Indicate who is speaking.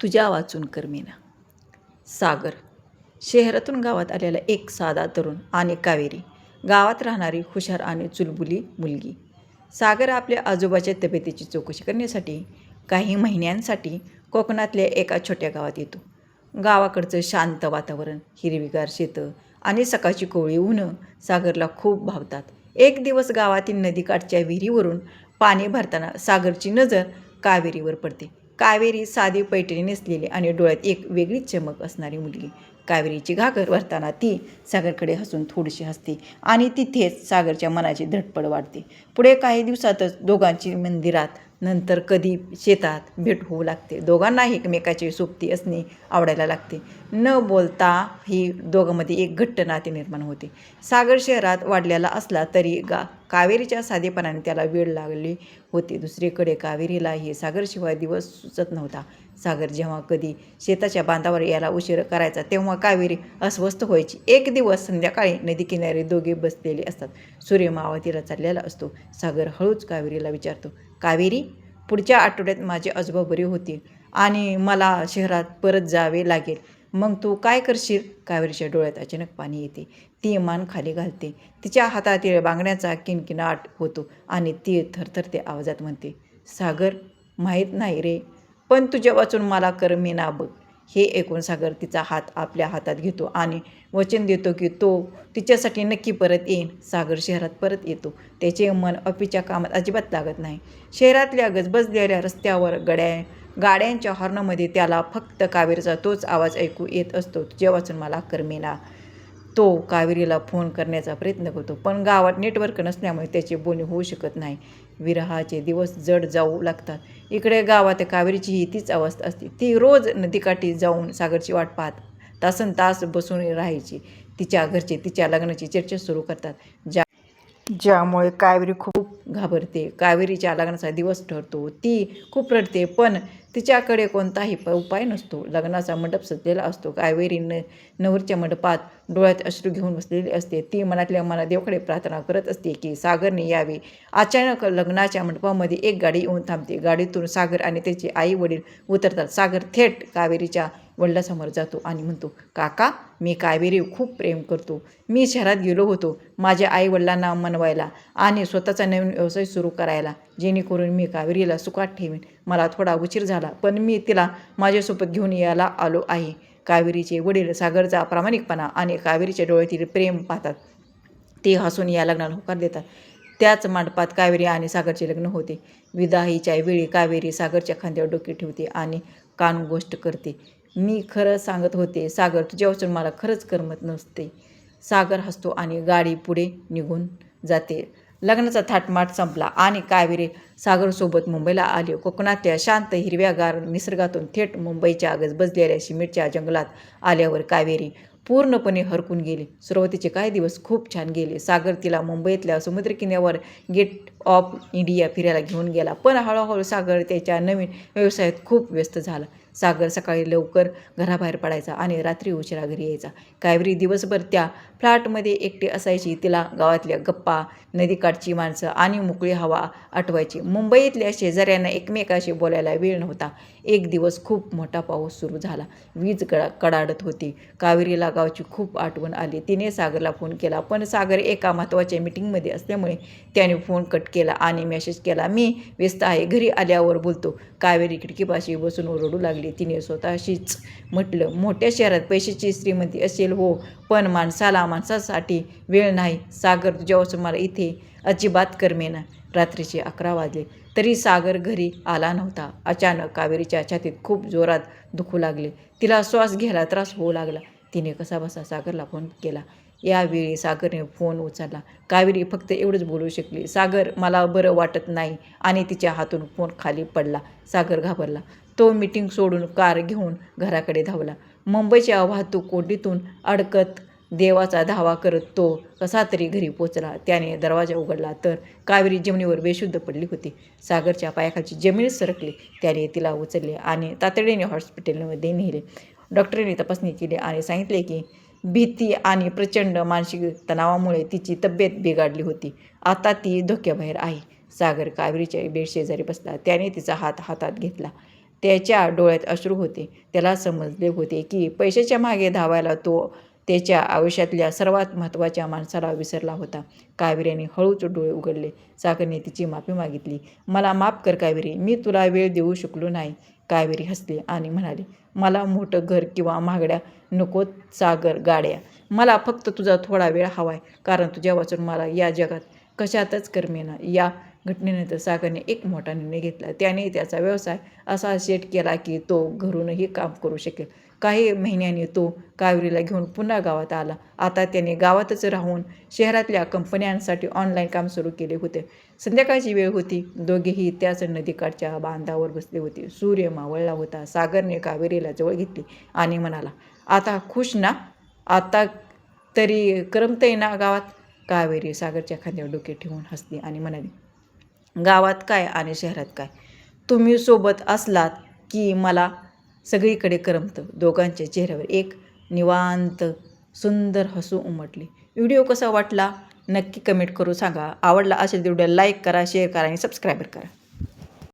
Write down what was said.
Speaker 1: तुझ्या वाचून करमेना. सागर. शहरातून गावात आलेला एक साधा तरुण आणि कावेरी, गावात राहणारी हुशार आणि चुलबुली मुलगी. सागर आपल्या आजोबाच्या तब्येतीची चौकशी करण्यासाठी काही महिन्यांसाठी कोकणातल्या एका छोट्या गावात येतो. गावाकडचं शांत वातावरण, हिरवीगार शेतं आणि सकाळची कोवळी ऊनं सागरला खूप भावतात. एक दिवस गावातील नदीकाठच्या विहिरीवरून पाणी भरताना सागरची नजर कावेरीवर पडते. कावेरी साधी पैठणी नेसलेली आणि डोळ्यात एक वेगळीच चमक असणारी मुलगी. कावेरीची घागर भरताना ती सागरकडे हसून थोडीशी हसते आणि तिथेच सागरच्या मनाची धडपड वाढते. पुढे काही दिवसातच दोघांची मंदिरात, नंतर कधी शेतात भेट होऊ लागते. दोघांनाही एकमेकाची सोबती असणे आवडायला लागते. न बोलता ही दोघांमध्ये एक घट्ट नाते निर्माण होते. सागर शहरात वाढलेला असला तरी कावेरीच्या साधेपणाने त्याला वेळ लागली होते. दुसरीकडे कावेरीलाही सागरशिवाय दिवस सुचत नव्हता. सागर जेव्हा कधी शेताच्या बांधावर यायला उशीर करायचा तेव्हा कावेरी अस्वस्थ व्हायची. एक दिवस संध्याकाळी नदीकिनारी दोघे बसलेले असतात. सूर्य मावळतीला चाललेला असतो. सागर हळूच कावेरीला विचारतो, कावेरी, पुढच्या आठवड्यात माझे आजोबा बरे होते आणि मला शहरात परत जावे लागेल. मग तू काय करशील? कावेरीच्या डोळ्यात अचानक पाणी येते. ती मान खाली घालते. तिच्या हातातील बांगड्याचा किणकिणाट होतो आणि ती थरथरते आवाजात म्हणते, सागर, माहीत नाही रे, पण तुझ्या वाचून मला करमेना बघ. हे ऐकून सागर तिचा हात आपल्या हातात घेतो आणि वचन देतो की तो तिच्यासाठी नक्की परत येईन. सागर शहरात परत येतो. त्याचे मन ऑफिसच्या कामात अजिबात लागत नाही. शहरातल्या गजबजलेल्या रस्त्यावर गाड्यांच्या हॉर्नमध्ये त्याला फक्त कावेरीचा तोच आवाज ऐकू येत असतो, तुझ्या वाचून मला करमेना. तो कावेरीला फोन करण्याचा प्रयत्न करतो, पण गावात नेटवर्क नसल्यामुळे त्याचे बोलणे होऊ शकत नाही. विरहाचे दिवस जड जाऊ लागतात. इकडे गावात कावेरीचीही तीच अवस्था असते. ती रोज नदीकाठी जाऊन सागरची वाट पाहत तासनतास बसून राहायची. तिच्या घरचे तिच्या लग्नाची चर्चा सुरू करतात, ज्यामुळे कावेरी खूप घाबरते. कावेरीच्या लग्नाचा दिवस ठरतो. ती खूप रडते, पण तिच्याकडे कोणताही उपाय नसतो. लग्नाचा मंडप सजलेला असतो. कावेरी नवरीच्या मंडपात डोळ्यात अश्रू घेऊन बसलेली असते. ती मनातल्या मनात देवाकडे प्रार्थना करत असते की सागरने यावे. अचानक लग्नाच्या मंडपामध्ये एक गाडी येऊन थांबते. गाडीतून सागर आणि त्याचे आई वडील उतरतात. सागर थेट कावेरीच्या वडिलांसमोर जातो आणि म्हणतो, काका, मी कावेरी खूप प्रेम करतो. मी शहरात गेलो होतो माझ्या आई वडिलांना मनवायला आणि स्वतःचा नवीन व्यवसाय सुरू करायला, जेणेकरून मी कावेरीला सुखात ठेवीन. मला थोडा उशीर झाला, पण मी तिला माझ्यासोबत घेऊन यायला आलो आहे. कावेरीचे वडील सागरचा प्रामाणिकपणा आणि कावेरीच्या डोळ्यातील प्रेम पाहतात. ते हसून या लग्नाला होकार देतात. त्याच मंडपात कावेरी आणि सागरचे लग्न होते. विदाईच्या वेळी कावेरी सागरच्या खांद्यावर डोके ठेवते आणि कान गोष्ट करते, मी खरं सांगत होते सागर, तुझ्यापासून मला खरंच करमत नसते. सागर हसतो आणि गाडी पुढे निघून जाते. लग्नाचा थाटमाट संपला आणि कावेरी सागरसोबत मुंबईला आली. कोकणातल्या शांत हिरव्यागार निसर्गातून थेट मुंबईच्या गजबजलेल्या सिमेंटच्या जंगलात आल्यावर कावेरी पूर्णपणे हरकून गेली. सुरुवातीचे काही दिवस खूप छान गेले. सागर तिला मुंबईतल्या समुद्रकिनाऱ्यावर गेट ऑफ इंडिया फिरायला घेऊन गेला. पण हळूहळू सागर त्याच्या नवीन व्यवसायात खूप व्यस्त झाला. सागर सकाळी लवकर घराबाहेर पडायचा आणि रात्री उशिरा घरी यायचा. कावेरी दिवसभर त्या फ्लॅटमध्ये एकटी असायची. तिला गावातल्या गप्पा, नदीकाठची माणसं आणि मोकळी हवा आठवायची. मुंबईतल्या शेजाऱ्यांना एकमेकाशी बोलायला वेळ नव्हता. एक दिवस खूप मोठा पाऊस सुरू झाला. वीज कडाडत होती. कावेरीला गावची खूप आठवण आली. तिने सागरला फोन केला, पण सागर एका महत्त्वाच्या मीटिंगमध्ये असल्यामुळे त्याने फोन कट केला आणि मेसेज केला, मी व्यस्त आहे, घरी आल्यावर बोलतो. कावेरी खिडकीपाशी बसून रडू लागली. तिने स्वतःशीच म्हटलं, मोठ्या शहरात पैशाची श्रीमंती असेल हो, पण माणसासाठी वेळ नाही. सागर, तुझ्यापासून मला इथे अजिबात करमेना. रात्रीचे 11 वाजले तरी सागर घरी आला नव्हता. अचानक कावेरीच्या छातीत खूप जोरात दुखू लागले. तिला श्वास घ्यायला त्रास होऊ लागला. तिने कसाबसा सागरला फोन केला. यावेळी सागरने फोन उचलला. कावेरी फक्त एवढंच बोलू शकली, सागर, मला बरं वाटत नाही, आणि तिच्या हातून फोन खाली पडला. सागर घाबरला. तो मीटिंग सोडून कार घेऊन घराकडे धावला. मुंबईच्या वाहतूक कोंडीतून अडकत देवाचा धावा करत तो कसा तरी घरी पोचला. त्याने दरवाजा उघडला तर कावेरी जमिनीवर बेशुद्ध पडली होती. सागरच्या पायाखालची जमीन सरकली. त्याने तिला उचलले आणि तातडीने हॉस्पिटलमध्ये नेले. डॉक्टरांनी तपासणी केली आणि सांगितले की भीती आणि प्रचंड मानसिक तणावामुळे तिची तब्येत बिघडली होती. आता ती धोक्याबाहेर आहे. सागर कावेरीच्या बेडशेजारी बसला. त्याने तिचा हात हातात घेतला. त्याच्या डोळ्यात अश्रू होते. त्याला समजले होते की पैशाच्या मागे धावायला तो त्याच्या आयुष्यातल्या सर्वात महत्त्वाच्या माणसाला विसरला होता. कावेरीने हळूच डोळे उघडले. सागरने तिची माफी मागितली. मला माफ कर कावेरी, मी तुला वेळ देऊ शकलो नाही. कावेरी हसली आणि म्हणाली, मला मोठं घर किंवा महागड्या नकोत सागर गाड्या. मला फक्त तुझा थोडा वेळ हवाय, कारण तुझ्या वाचून मला या जगात कशातच करमेना. या घटनेनंतर सागरने एक मोठा निर्णय घेतला. त्याने त्याचा व्यवसाय असा सेट केला की तो घरूनही काम करू शकेल. काही महिन्यांनी तो कावेरीला घेऊन पुन्हा गावात आला. आता त्याने गावातच राहून शहरातल्या कंपन्यांसाठी ऑनलाईन काम सुरू केले होते. संध्याकाळची वेळ होती. दोघेही त्याच नदीकाठच्या बांधावर बसले होते. सूर्य मावळला होता. सागरने कावेरीला जवळ घेतली आणि म्हणाला, आता खुश ना? आता तरी करमतंय ना गावात? कावेरी सागरच्या खांद्यावर डोके ठेवून हसली आणि म्हणाली, गावात काय आणि शहरात काय, तुम्ही सोबत असलात की मला सगळीकडे करमतं. दोघांच्या चेहऱ्यावर एक निवांत सुंदर हसू उमटले. व्हिडिओ कसा वाटला नक्की कमेंट करून सांगा. आवडला असेल तर व्हिडिओ लाईक करा, शेअर करा आणि सबस्क्राईब करा.